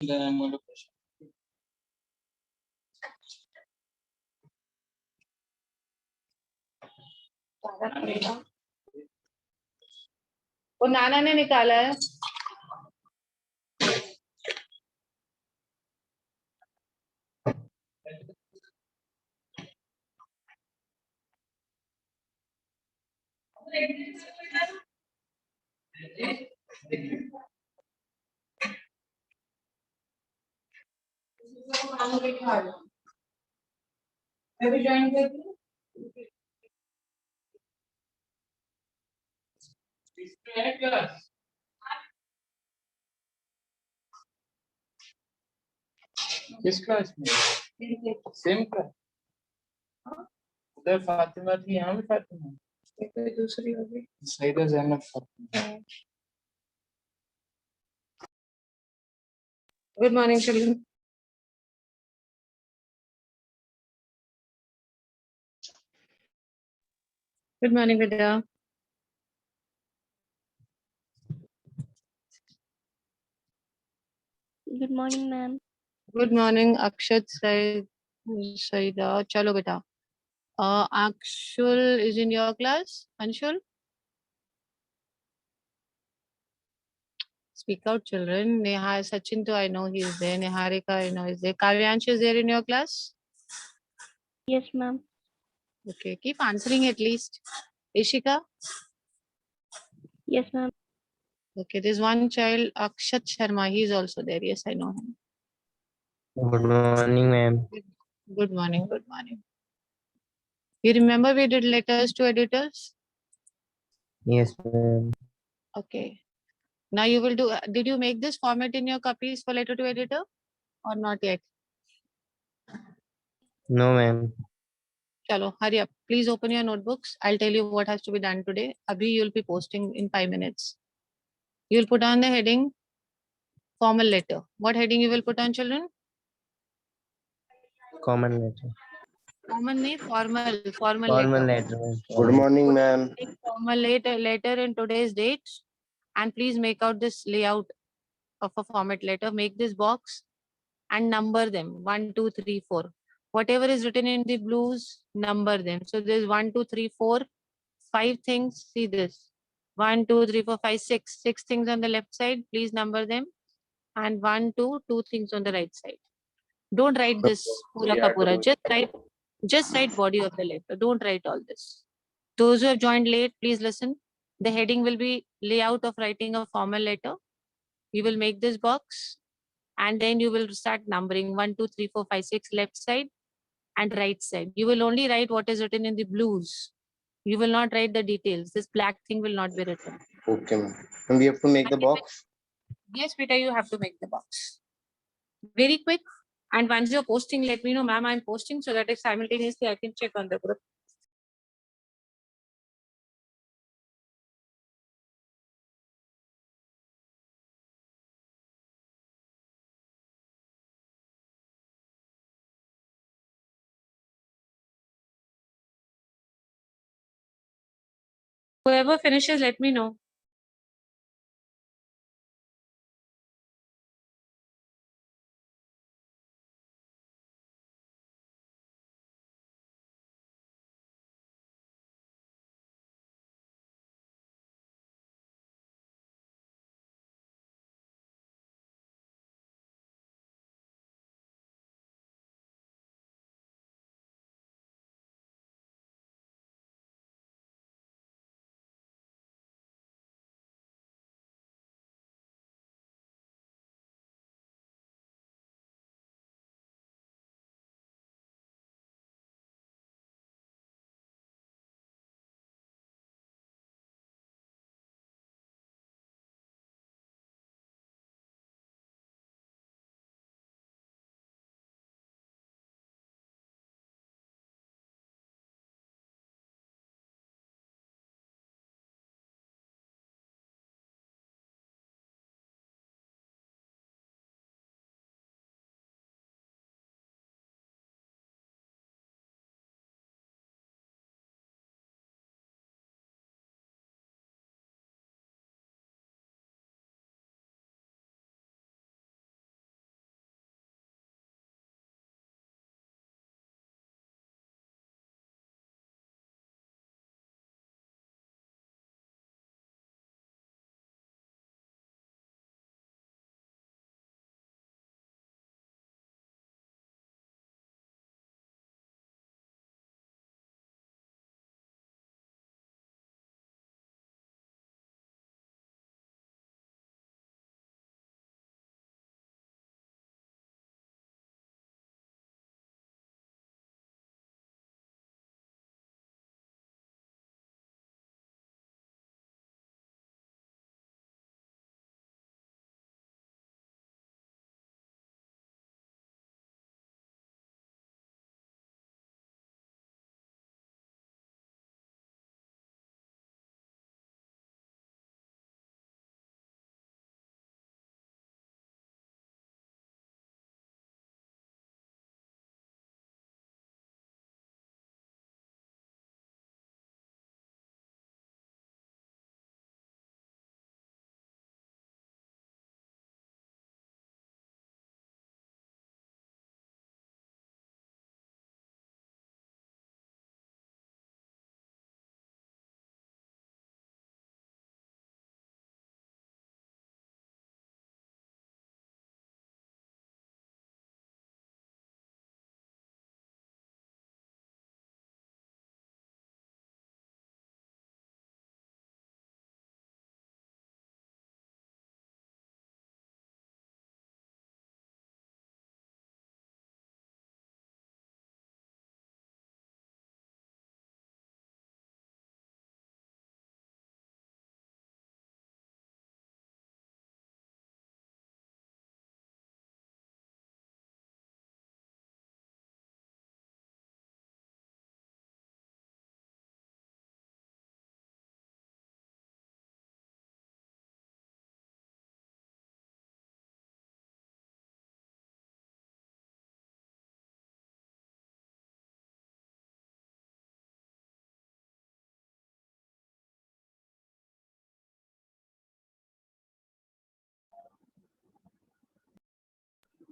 Then I'm going to push. वो नाना ने निकाला है। मैं भी ज्वाइन करती हूँ। किस क्लास में? Same class. उधर फातिमा थी, यहाँ भी फातिमा। कोई दूसरी होगी। Saida Zainab Fatima. Good morning children. Good morning बेटा। Good morning, ma'am. Good morning Akshat Saida. चलो बेटा। Akshul is in your class. Anshul, speak out, children. Neha, Sachin, too, I know he is there. Niharika, I know is there. Kavyansh is there in your class. Yes, ma'am. Okay, keep answering at least. Ishika. Yes, ma'am. Okay, there's one child, Akshat Sharma. He is also there. Yes, I know him. Good morning, ma'am. Good morning. Good morning. You remember we did letters to editors? Yes, ma'am. Okay. Now you will do. Did you make this format in your copies for letter to editor or not yet? No, ma'am. Chalo, hurry up. Please open your notebooks. I'll tell you what has to be done today. Abhi you'll be posting in 5 minutes. You'll put on the heading formal letter. What heading you will put on, children? Common letter. Common name, formal Formal letter. letter, ma'am. Good morning, ma'am. Take formal letter in today's date, and please make out this layout of a format letter. Make this box and number them 1, 2, 3, 4. Whatever is written in the blues, number them. So there's 1, 2, 3, 4, 5 things. See this 1, 2, 3, 4, 5, 6. 6 things on the left side. Please number them. And 1, 2, 2 things on the right side. Don't write this pura ka pura. Just write body of the letter. Don't write all this. Those who have joined late, please listen. The heading will be layout of writing a formal letter. You will make this box and then you will start numbering 1, 2, 3, 4, 5, 6 left side and right side. You will only write what is written in the blues. You will not write the details. This black thing will not be written. Okay, ma'am. And we have to make the box. Yes, Peter, you have to make the box. Very quick. And once you're posting, let me know, ma'am, I'm posting so that simultaneously I can check on the group. Whoever finishes, let me know.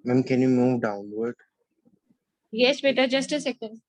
Ma'am, can you move downward? Yes, beta, just a second.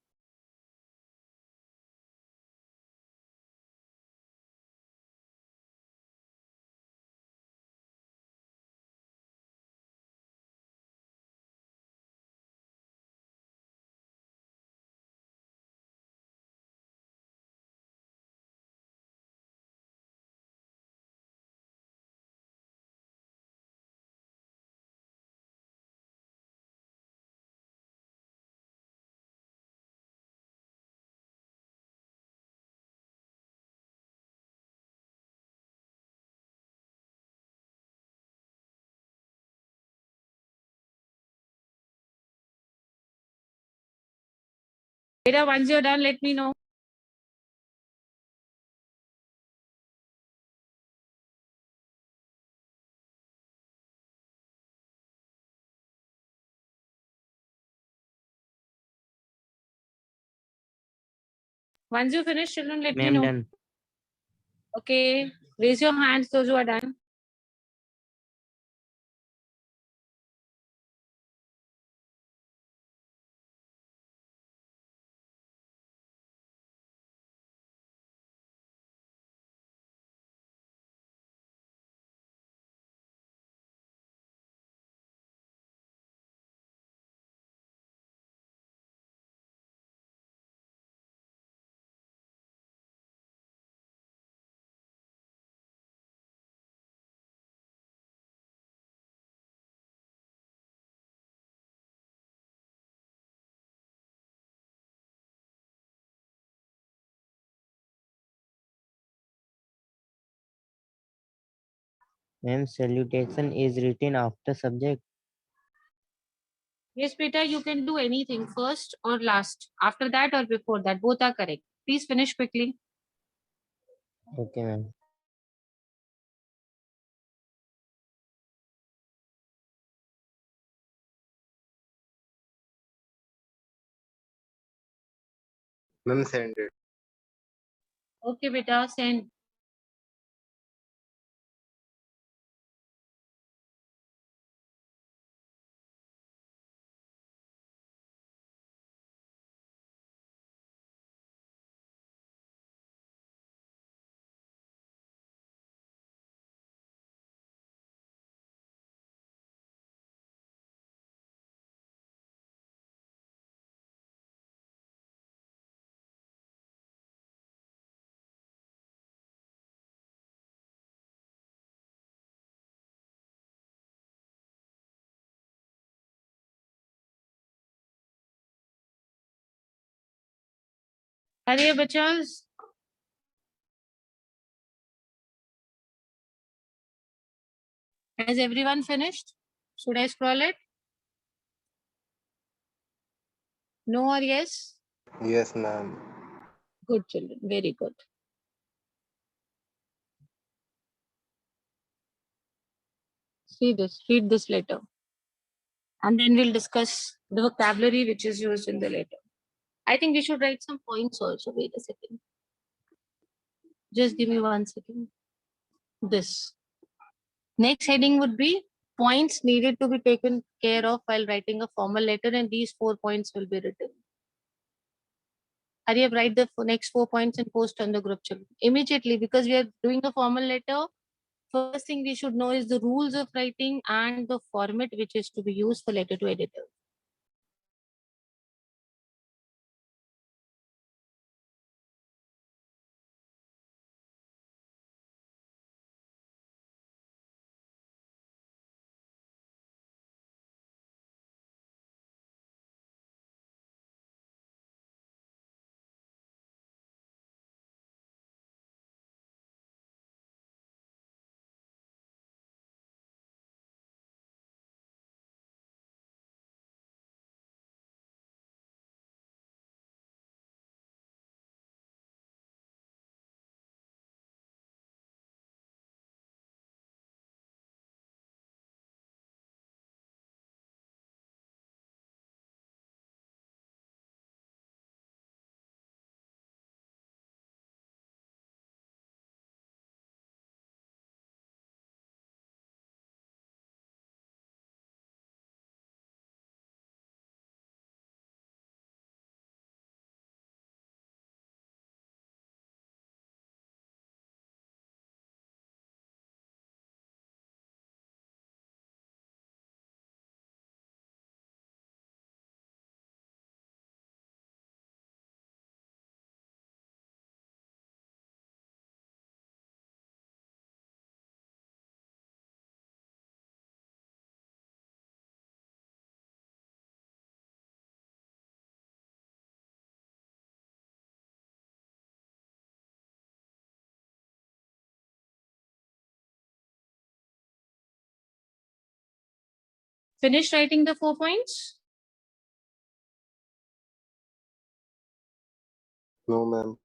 Beta, once you're done, let me know. Once you finish, children, let me Ma'am, know. done. Okay, raise your hands, those who are done. Ma'am, salutation is written after subject. Yes, beta, you can do anything first or last. After that or before that, both are correct. Please finish quickly. Okay, ma'am. Ma'am, send it. Okay, beta, send. Hurry up, bachas. Has everyone finished? Should I scroll it? No or yes? Yes, ma'am. Good children, very good. See this, read this letter. And then we'll discuss the vocabulary which is used in the letter. I think we should write some points also. Wait a second. Just give me 1 second. This. Next heading would be points needed to be taken care of while writing a formal letter, and these 4 points will be written. Hurry up, write the next 4 points and post on the group chat immediately, because we are doing a formal letter. First thing we should know is the rules of writing and the format which is to be used for letter to editor. Finish writing the 4 points? No, ma'am.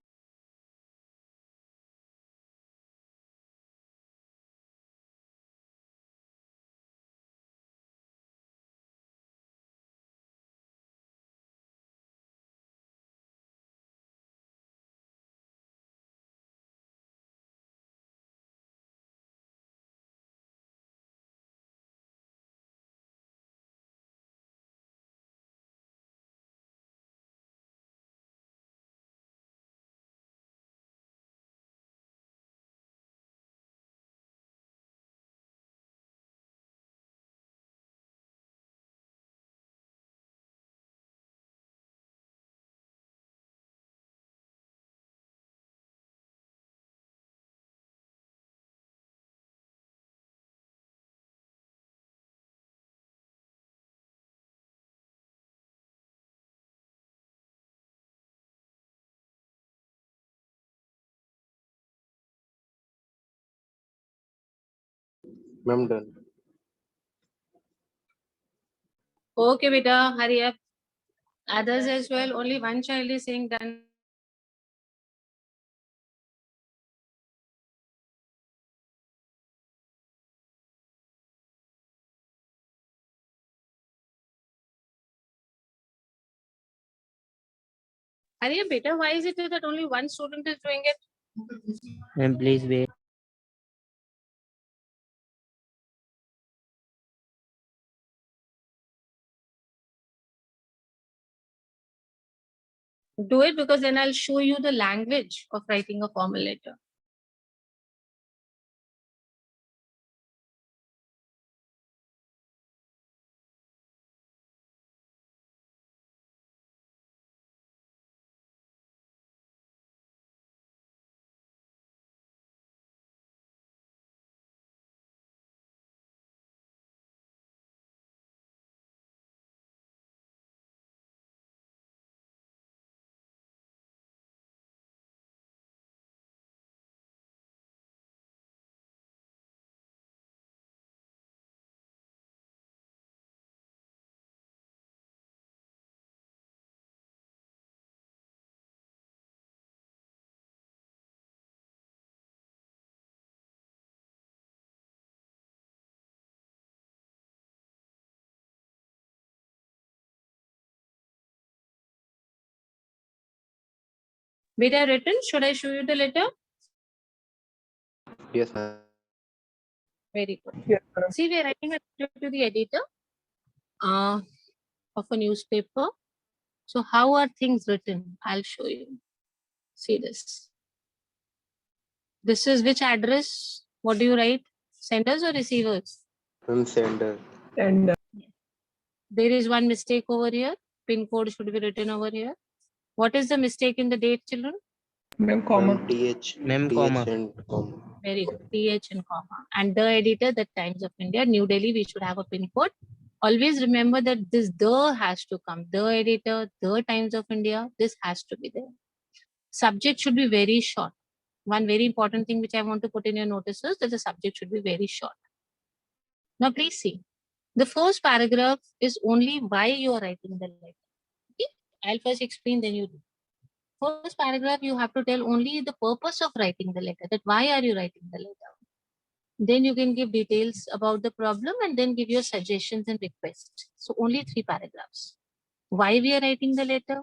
Ma'am, done. Okay, beta, hurry up. Others as well. Only one child is saying done. Hurry up, beta. Why is it that only one student is doing it? Ma'am, please wait. Do it because then I'll show you the language of writing a formal letter. Beta written. Should I show you the letter? Yes, ma'am. Very good. See, we are writing a letter to the editor of a newspaper. So how are things written? I'll show you. See this. This is which address? What do you write? Senders or receivers? Ma'am, sender. There is one mistake over here. Pin code should be written over here. What is the mistake in the date, children? Ma'am, TH. Ma'am, TH comma. and comma. Very good. TH and comma. And the editor, the Times of India, New Delhi, we should have a pin code. Always remember that this the has to come. The editor, the Times of India, this has to be there. Subject should be very short. One very important thing which I want to put in your notices that the subject should be very short. Now please see. The first paragraph is only why you are writing the letter. Okay? I'll first explain, then you do. First paragraph, you have to tell only the purpose of writing the letter, that why are you writing the letter. Then you can give details about the problem and then give your suggestions and requests. So only 3 paragraphs. Why we are writing the letter,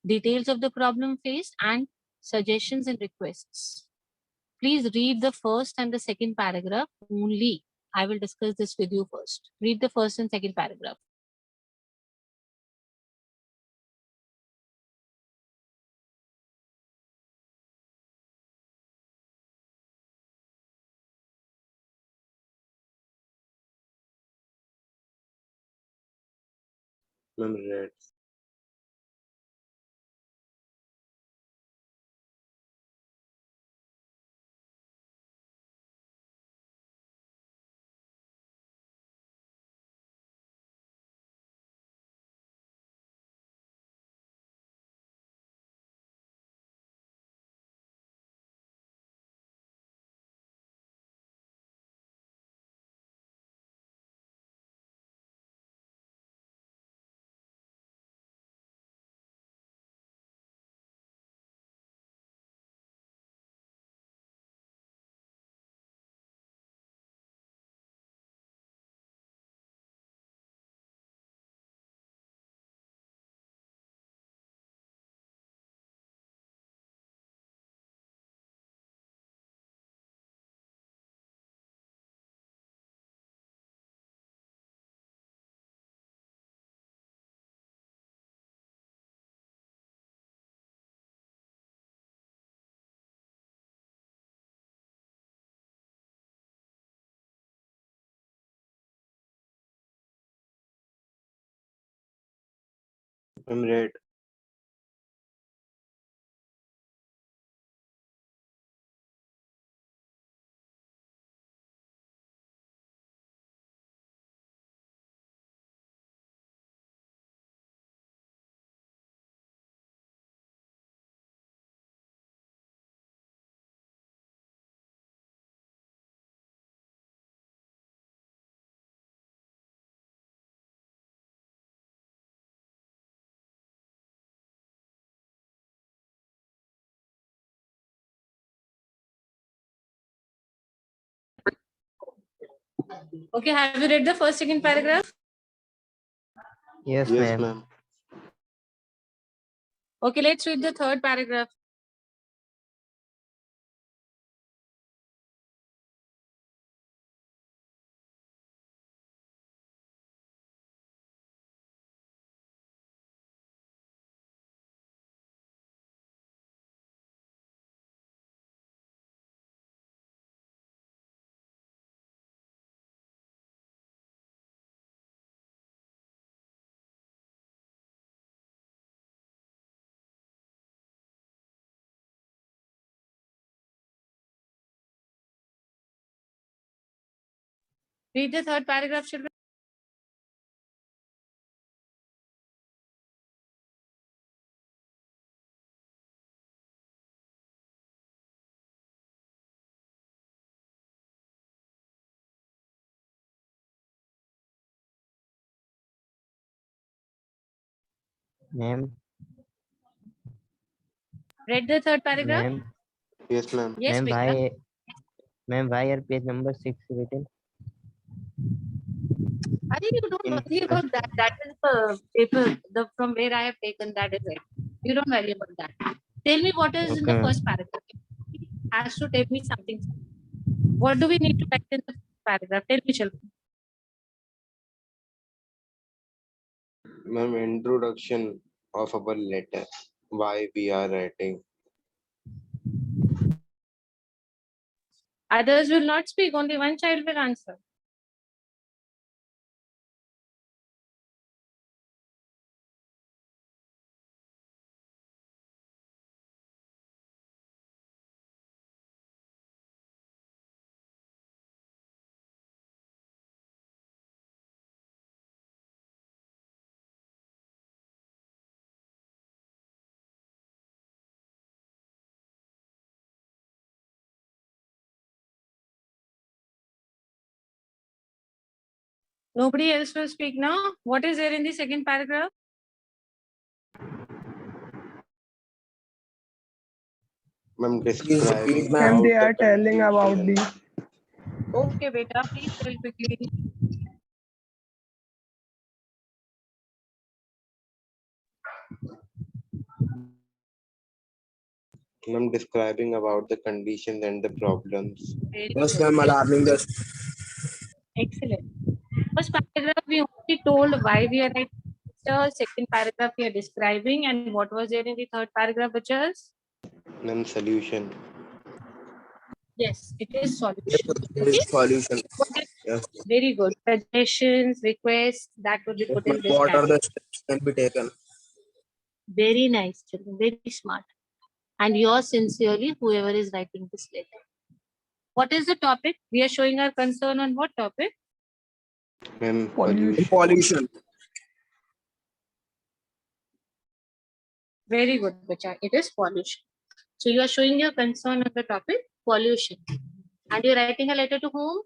details of the problem faced, and suggestions and requests. Please read the first and the second paragraph only. I will discuss this with you first. Read the first and second paragraph. Ma'am, read. Ma'am, read. Okay, have you read the first, second paragraph? Yes, Yes, ma'am. ma'am. Okay, let's read the third paragraph. Read the third paragraph, children. Ma'am, Read the third paragraph. ma'am, Yes, ma'am. Yes, beta. why are page number 6 written? I think you don't In worry about that. That is the paper from where I have taken, that is it. You don't worry about that. Tell me what is in the Okay. first paragraph. Has to tell me something. What do we need to write in the first paragraph? Tell me, children. Ma'am, introduction of our letter. Why we are writing. Others will not speak. Only one child will answer. Nobody else will speak now. What is there in the second paragraph? Ma'am, describing Ma'am, about they the are telling about condition. the Okay, beta, please tell quickly. Ma'am, describing about the conditions and the problems. Very yes, good. ma'am, alarming the Excellent. First paragraph, we only told why we are writing. The second paragraph, we are describing, and what was there in the third paragraph, which is? Ma'am, solution. Yes, it is solution. Okay. solution. What is- Yes. Very good. Suggestions, requests, that would be Yes, put ma'am. in this What are paragraph. the steps can be taken? Very nice, children. Very smart. And yours sincerely, whoever is writing this letter. What is the topic? We are showing our concern on what topic? Ma'am, Pollution. pollution. Pollution. Very good, Bacha. It is pollution. So you are showing your concern on the topic pollution. And you're writing a letter to whom?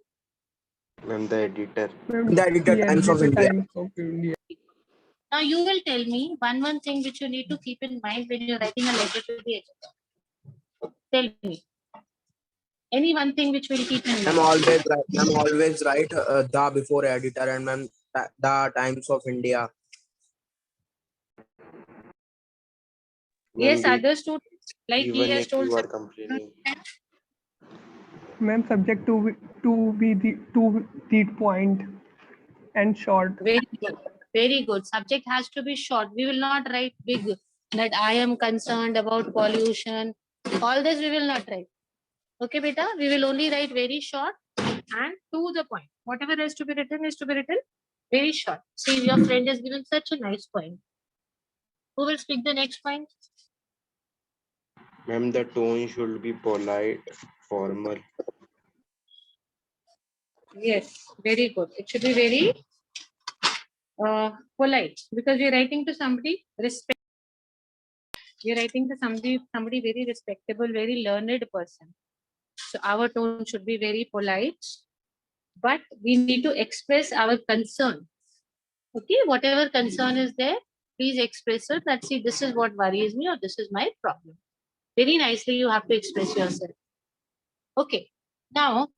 Ma'am, the editor. The editor Times of India. Times of India. Now you will tell me one thing which you need to keep in mind when you're writing a letter to the editor. Tell me. Any one thing which will keep in mind. I'm always write the before editor and ma'am the Times of India. Yes, Ma'am, others too. Like he even has if told. you are complaining. Ma'am, subject to be the point and short. Very good. Very good. Subject has to be short. We will not write big that I am concerned about pollution. All this we will not write. Okay, beta. We will only write very short and to the point. Whatever has to be written is to be written very short. See, your friend has given such a nice point. Who will speak the next point? Ma'am, the tone should be polite, formal. Yes, very good. It should be very polite because we're writing to somebody respect. We're writing to somebody very respectable, very learned person. So our tone should be very polite, but we need to express our concern. Okay, whatever concern is there, please express it. That see, this is what worries me, or this is my problem. Very nicely, you have to express yourself. Okay, now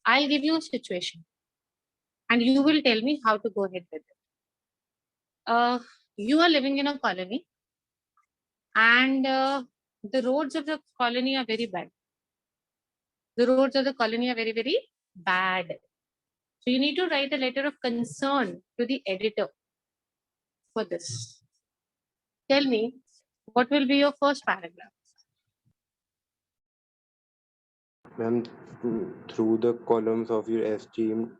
I'll give you a situation, and you will tell me how to go ahead with it. You are living in a colony, and the roads of the colony are very bad. The roads of the colony are very, very bad. So you need to write a letter of concern to the editor for this. Tell me, what will be your first paragraph? Ma'am, through the columns of your esteemed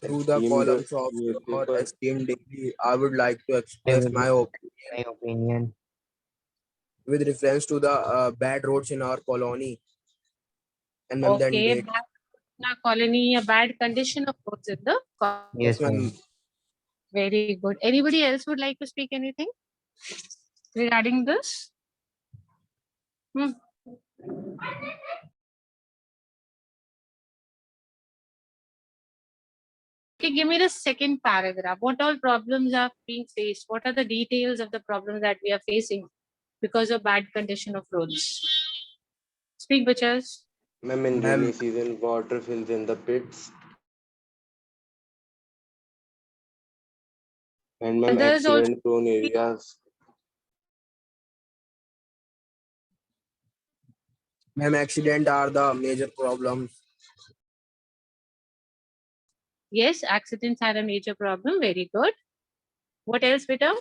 Through the esteemed columns of your newspaper, esteemed degree, I would like to I express would my like opinion my opinion. with reference to the bad roads in our colony. And ma'am, then Okay, date. bad in our colony, a bad condition of roads in the colony. Yes, ma'am. ma'am. Very good. Anybody else would like to speak anything regarding this? Hmm. Okay, give me the second paragraph. What all problems are being faced? What are the details of the problems that we are facing because of bad condition of roads? Speak, butchers. ma'am, in Ma'am. rainy season, water fills in the pits. And ma'am, Others also. accident-prone areas. Ma'am, accident are the major problems. Yes, accidents are a major problem. Very good. What else, beta?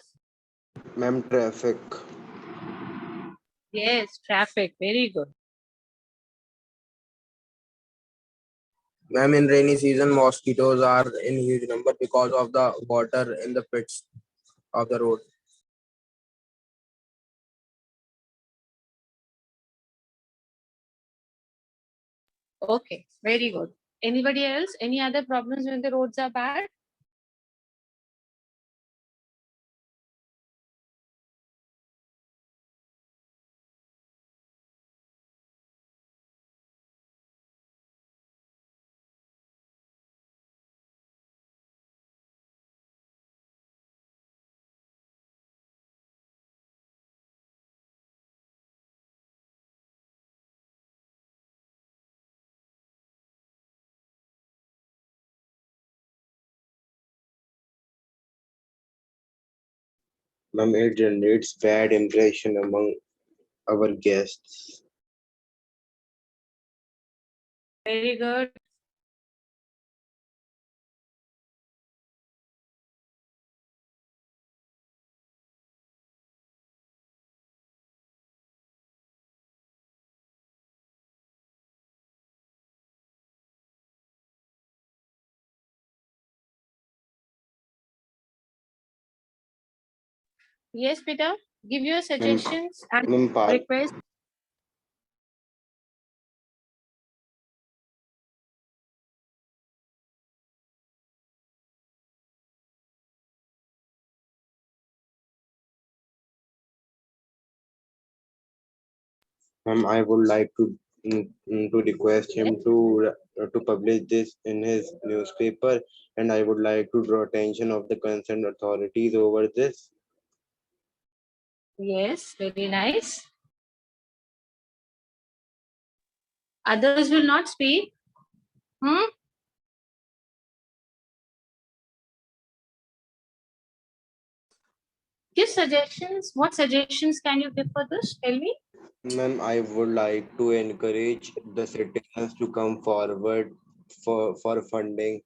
Ma'am, traffic. Yes, traffic. Very good. Ma'am, in rainy season, mosquitoes are in huge number because of the water in the pits of the road. Okay, very good. Anybody else? Any other problems when the roads are bad? Ma'am, it generates bad impression among our guests. Very good. Yes, Peter. Give your suggestions and Ma'am, request. I would like to request Yes. him to publish this in his newspaper, and I would like to draw attention of the concerned authorities over this. Yes, very nice. Others will not speak. Hmm? Give suggestions. What suggestions can you give for this? Tell me. Ma'am, I would like to encourage the citizens to come forward for funding.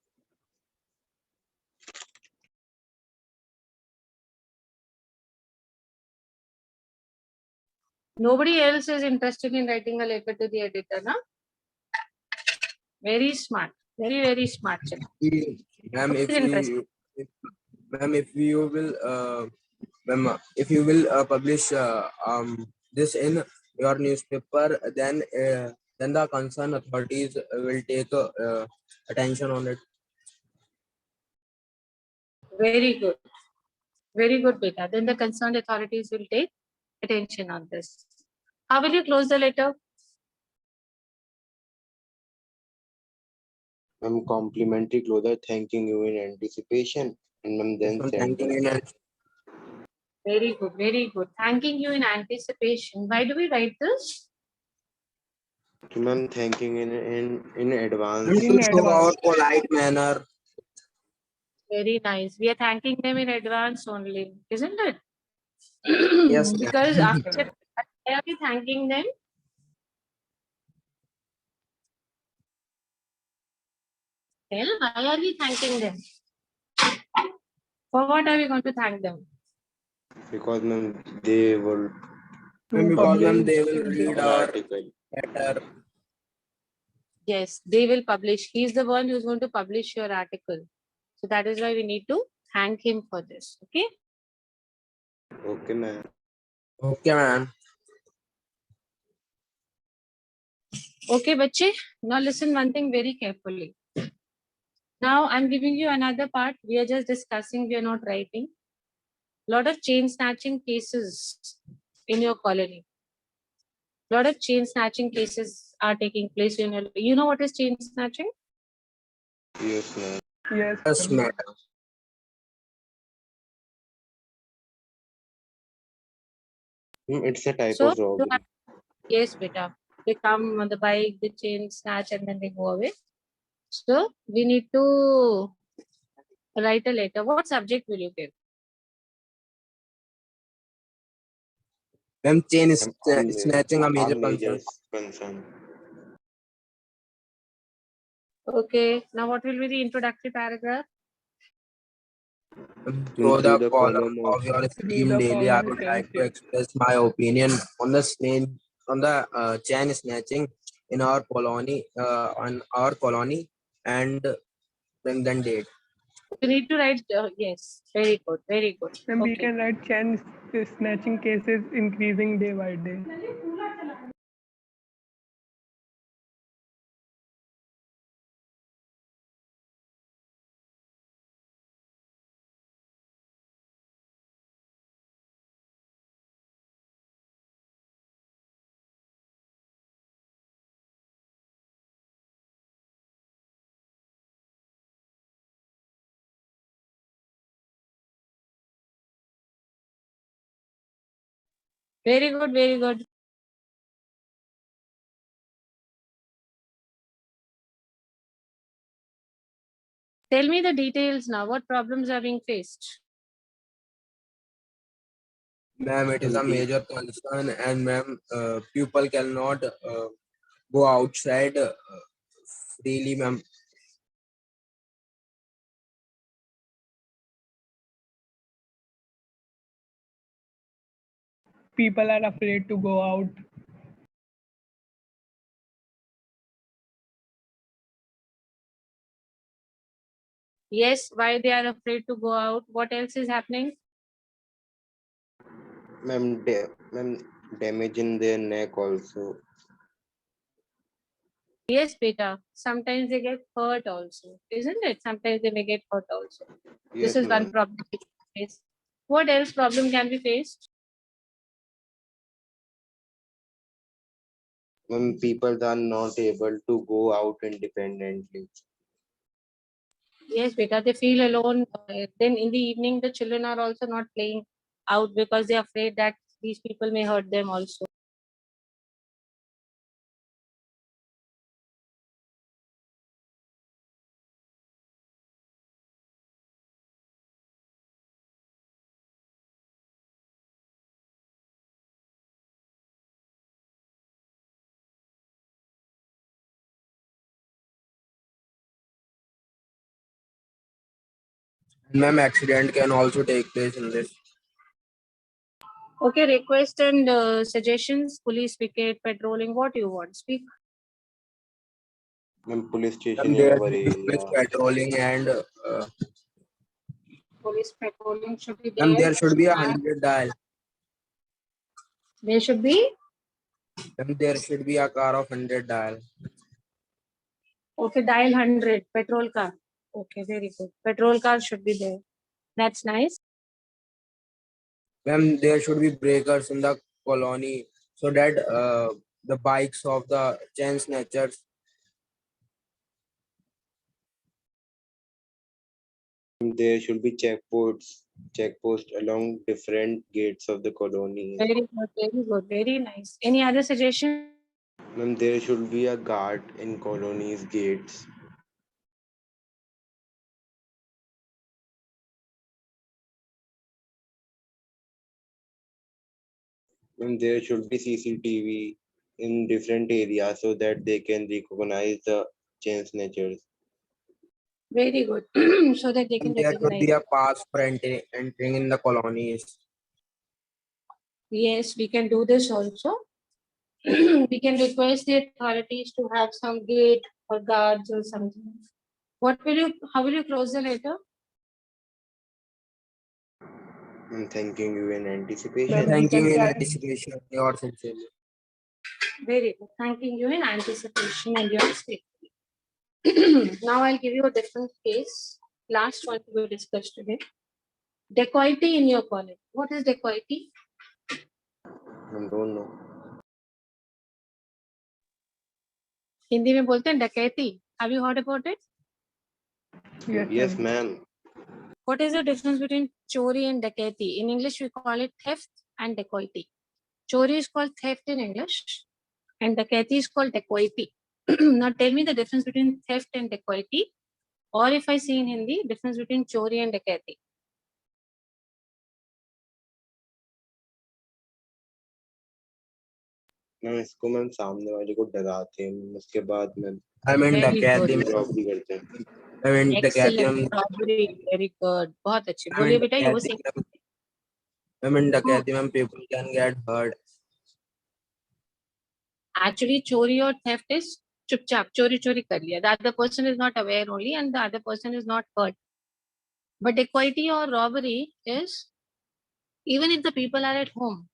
Nobody else is interested in writing a letter to the editor, na? Very smart. Very, very smart. Children. Ma'am, Who is interested? ma'am, if you will Ma'am, if you will publish this in your newspaper, then the concerned authorities will take attention on it. Very good. Very good, beta. Then the concerned authorities will take attention on this. How will you close the letter? Ma'am, complimentary clothes, thanking you in anticipation, and ma'am then So send thanking them. in Very good, very good. Thanking you in anticipation. Why do we write this? Ma'am, thanking in advance. to show our polite manner. Very nice. We are thanking them in advance only, isn't it? Yes, ma'am. Because after, why are we thanking them? Tell, why are we thanking them? For what are we going to thank them? Because ma'am, they will And because ma'am, they will publish read our our article. letter. Yes, they will publish. He is the one who is going to publish your article. So that is why we need to thank him for this. Okay. Okay, ma'am. Okay, ma'am. Okay, bache. Now listen one thing very carefully. Now I'm giving you another part. We are just discussing. We are not writing. Lot of chain snatching cases in your colony. Lot of chain snatching cases are taking place in your. You know what is chain snatching? Yes, ma'am. Yes, Yes, ma'am. ma'am. It's a type So of robbery. yes, beta. They come on the bike, they chain snatch, and then they go away. So we need to write a letter. What subject will you give? Ma'am, chain is Ma'am, snatching a major all concern. majors concern. Okay. Now what will be the introductory paragraph? Through the the column column of your esteemed the daily, I column would of like to your express my opinion on the chain snatching in our colony, and bring them date. You need to write. Yes. Very good. Very good. And we Okay. can write chain snatching cases increasing day by day. Very good. Very good. Tell me the details now. What problems are being faced? Ma'am, it is a major concern, and ma'am, people cannot go outside freely, ma'am. People are afraid to go out. Yes. Why they are afraid to go out? What else is happening? Ma'am, damage in their neck also. Yes, beta. Sometimes they get hurt also, isn't it? Sometimes they may get hurt also. This Yes, is one ma'am. problem we face. What else problem can be faced? When people are not able to go out independently. Yes, beta. They feel alone. Then in the evening, the children are also not playing out because they are afraid that these people may hurt them also. Ma'am, accident can also take place in this. Okay, request and suggestions. Police picket, patrolling. What you want? Speak. When police station Ma'am, in there our is area. patrolling and police patrolling should be Ma'am, there. there should be a And 100 dial. there should be, Ma'am, there should be a car of 100 dial. okay, dial 100, petrol car. Okay, very good. Petrol car should be there. That's nice. Ma'am, there should be breakers in the colony so that the bikes of the chain snatchers. There should be checkposts along different gates of the colony. Very good, very good, very nice. Any other suggestion? Ma'am, there should be a guard in colony's gates. Ma'am, there should be CCTV in different areas so that they can recognize the chain snatchers. Very good. So that they can And there should recognize. be a pass for entering in the colonies. Yes, we can do this also. We can request the authorities to have some gate or guards or something. How will you close the letter? I'm thanking you in anticipation. Thanking you in anticipation. Yours sincerely. Very good. Thanking you in anticipation and your safety. Now I'll give you a different case. Last one we will discuss today. Dacoity in your college. What is dacoity? I don't know. Hindi में बोलते हैं डकैती. Have you heard about it? Yes, ma'am. What is the difference between chori and dacoity? In English, we call it theft and dacoity. Chori is called theft in English, and dacoity is called dacoity. Now, tell me the difference between theft and dacoity, or if I see in Hindi, difference between chori and dacoity. Ma'am इसको ma'am सामने वाले को डराते हैं उसके बाद ma'am I mean Very डकैती good. में रॉबरी करते हैं. I mean डकैती में Excellent. Robbery. Very good. बहुत अच्छे. I बोलिए mean बेटा, you were saying. डकैती में people can get hurt. Actually, chori or theft is चुपचाप चोरी चोरी कर लिया. The other person is not aware only, and the other person is not hurt. But dacoity or robbery is even if the people are at home.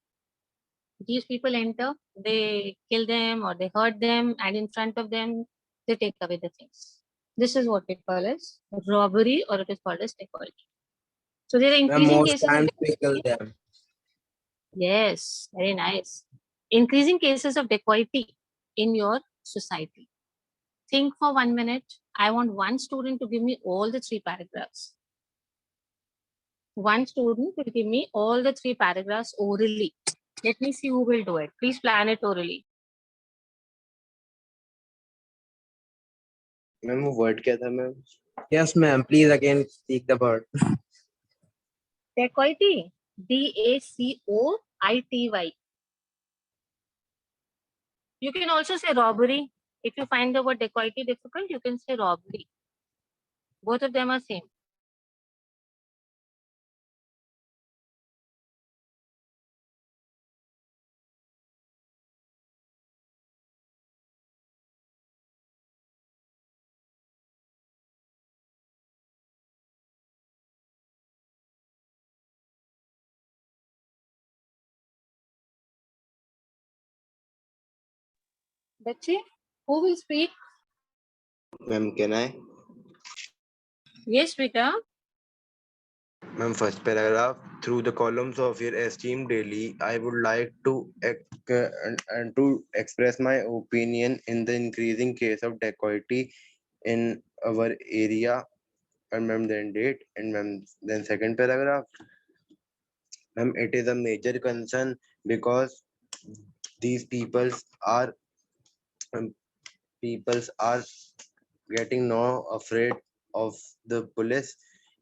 These people enter, they kill them or they hurt them, and in front of them, they take away the things. This is what we call as robbery, or it is called as dacoity. So there are Ma'am, increasing most cases of times we kill dacoity. them. Yes, very nice. Increasing cases of dacoity in your society. Think for 1 minute. I want one student to give me all the 3 paragraphs. One student will give me all the 3 paragraphs orally. Let me see who will do it. Please plan it orally. Ma'am वो word क्या था ma'am? Yes, ma'am. Please again speak the word. Dacoity. DACOITY. You can also say robbery. If you find the word dacoity difficult, you can say robbery. Both of them are same. Bache, who will speak? Ma'am, can I? Yes, beta. Ma'am, first paragraph. Through the columns of your esteemed daily, I would like to and to express my opinion in the increasing case of dacoity in our area. And ma'am, then date. And ma'am, then second paragraph. Ma'am, it is a major concern because these peoples are getting now afraid of the police,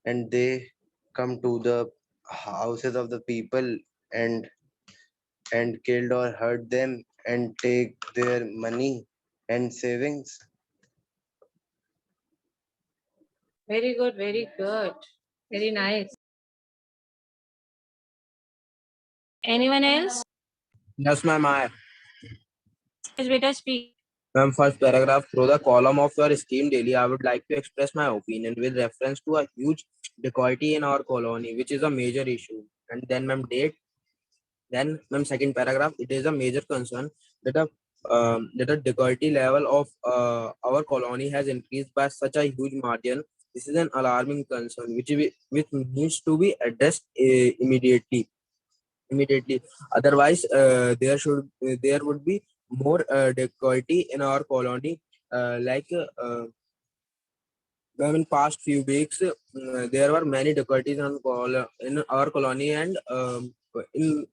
and they come to the houses of the people and killed or hurt them and take their money and savings. Very good, very good. Very nice. Anyone else? Yes, ma'am. Yes, beta, speak. Ma'am, first paragraph, through the column of your scheme daily, I would like to express my opinion with reference to a huge dacoity in our colony, which is a major issue. And then, ma'am, date. Then, ma'am, second paragraph, it is a major concern that the dacoity level of our colony has increased by such a huge margin. This is an alarming concern, which needs to be addressed immediately. Otherwise, there would be more dacoity in our colony. In past few weeks, there were many dacoities in our colony, and in